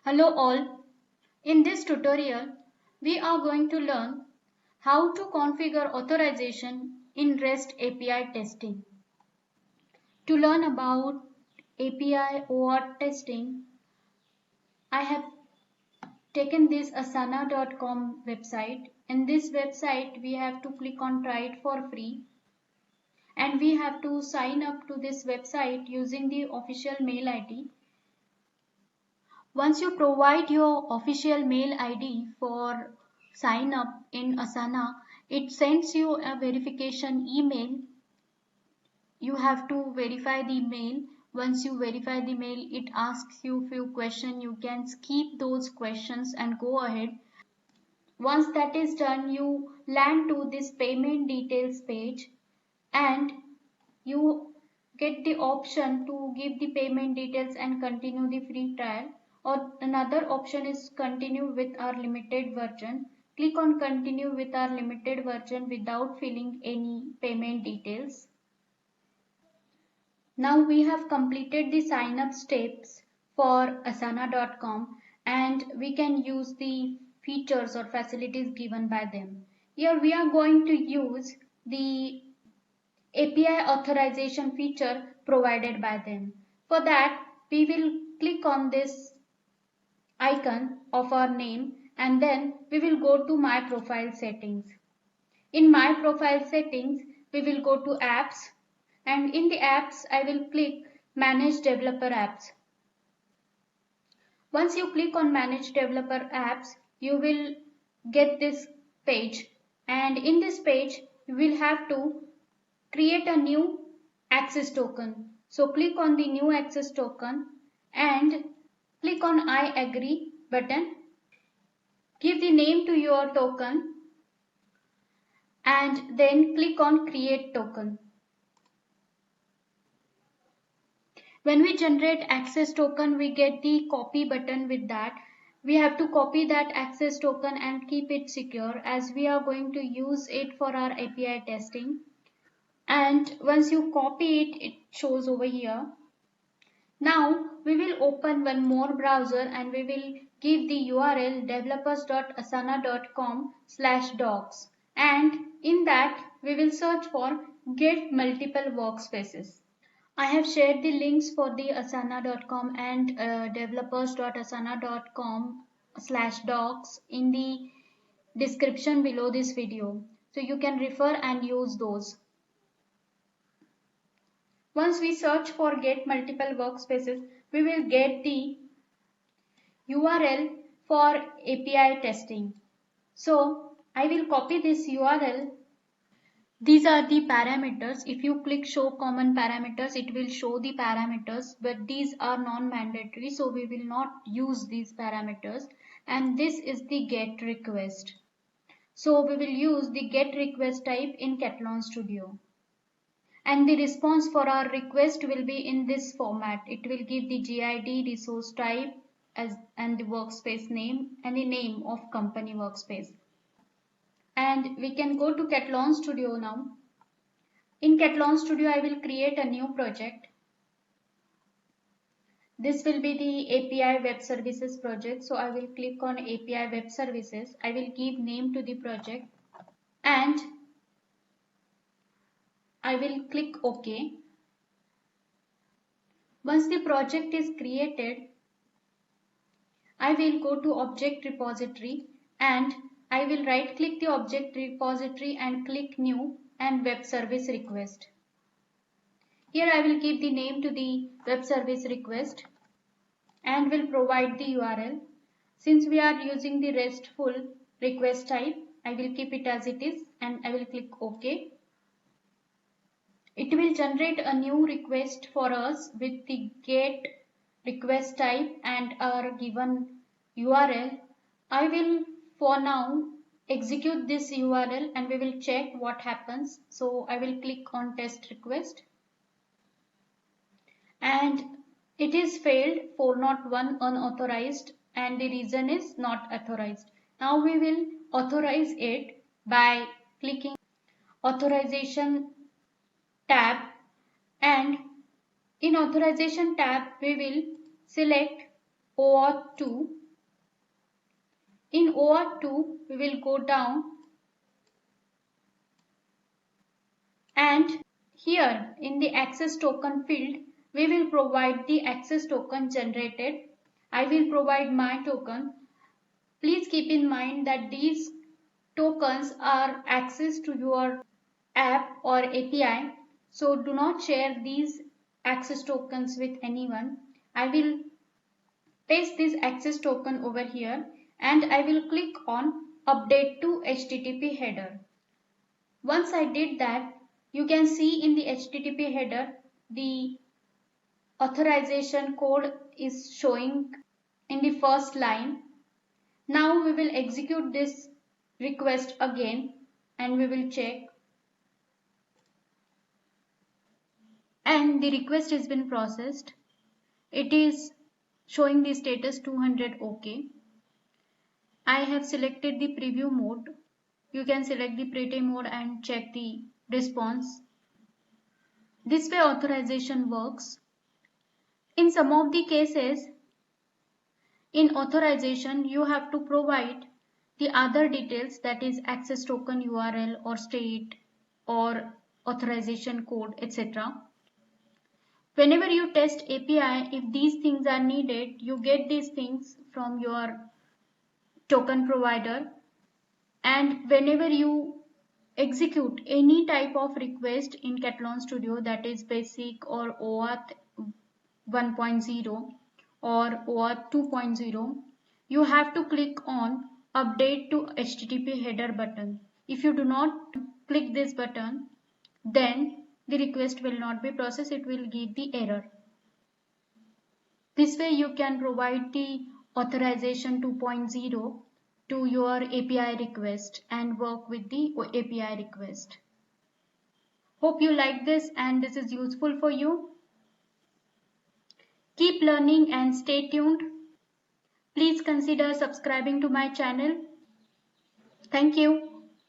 Hello all. In this tutorial, we are going to learn how to configure authorization in REST API testing. To learn about API OAuth testing, I have taken this asana.com website. In this website, we have to click on try it for free and we have to sign up to this website using the official mail ID. Once you provide your official mail ID for sign up in Asana, it sends you a verification email. You have to verify the mail. Once you verify the mail, it asks you few questions. You can skip those questions and go ahead. Once that is done, you land to this payment details page and you get the option to give the payment details and continue the free trial, or another option is continue with our limited version. Click on continue with our limited version without filling any payment details. Now we have completed the sign up steps for asana.com and we can use the features or facilities given by them. Here we are going to use the API authorization feature provided by them. For that, we will click on this icon of our name and then we will go to My Profile Settings. In My Profile Settings, we will go to Apps and in the Apps, I will click Manage Developer Apps. Once you click on Manage Developer Apps, you will get this page and in this page, you will have to create a new access token. So click on the new access token and click on I agree button. Give the name to your token and then click on create token. When we generate access token, we get the copy button with that. We have to copy that access token and keep it secure as we are going to use it for our API testing. And once you copy it, it shows over here. Now we will open one more browser and we will give the URL developers.asana.com/docs and in that we will search for get multiple workspaces. I have shared the links for the asana.com and developers.asana.com/docs in the description below this video. So you can refer and use those. Once we search for get multiple workspaces, we will get the URL for API testing. So I will copy this URL. These are the parameters. If you click show common parameters, it will show the parameters, but these are non-mandatory, so we will not use these parameters. And this is the get request. So we will use the get request type in Catalan Studio. And the response for our request will be in this format. It will give the GID, resource type and the workspace name and the name of company workspace. And we can go to Catalan Studio now. In Catalan Studio, I will create a new project. This will be the API Web Services project. So I will click on API Web Services. I will give name to the project and I will click OK. Once the project is created, I will go to Object Repository and I will right click the Object Repository and click New and Web Service Request. Here I will give the name to the Web Service Request and will provide the URL. Since we are using the RESTful request type, I will keep it as it is and I will click OK. It will generate a new request for us with the get request type and our given URL. I will for now execute this URL and we will check what happens. So I will click on test request and it is failed 401 unauthorized and the reason is not authorized. Now we will authorize it by clicking authorization tab and in authorization tab we will select OAuth 2. In OAuth 2, we will go down and here in the access token field, we will provide the access token generated. I will provide my token. Please keep in mind that these tokens are access to your app or API. So do not share these access tokens with anyone. I will paste this access token over here and I will click on update to HTTP header. Once I did that, you can see in the HTTP header the authorization code is showing in the first line. Now we will execute this request again and we will check. And the request has been processed. It is showing the status 200 OK. I have selected the preview mode. You can select the preview mode and check the response. This way authorization works. In some of the cases, in authorization, you have to provide the other details, that is access token URL or state or authorization code, etc. Whenever you test API, if these things are needed, you get these things from your token provider. And whenever you execute any type of request in Catalan Studio, that is basic or OAuth 1.0 or OAuth 2.0, you have to click on update to HTTP header button. If you do not click this button, then the request will not be processed, it will give the error. This way you can provide the authorization 2.0 to your API request and work with the API request. Hope you like this and this is useful for you. Keep learning and stay tuned. Please consider subscribing to my channel. Thank you.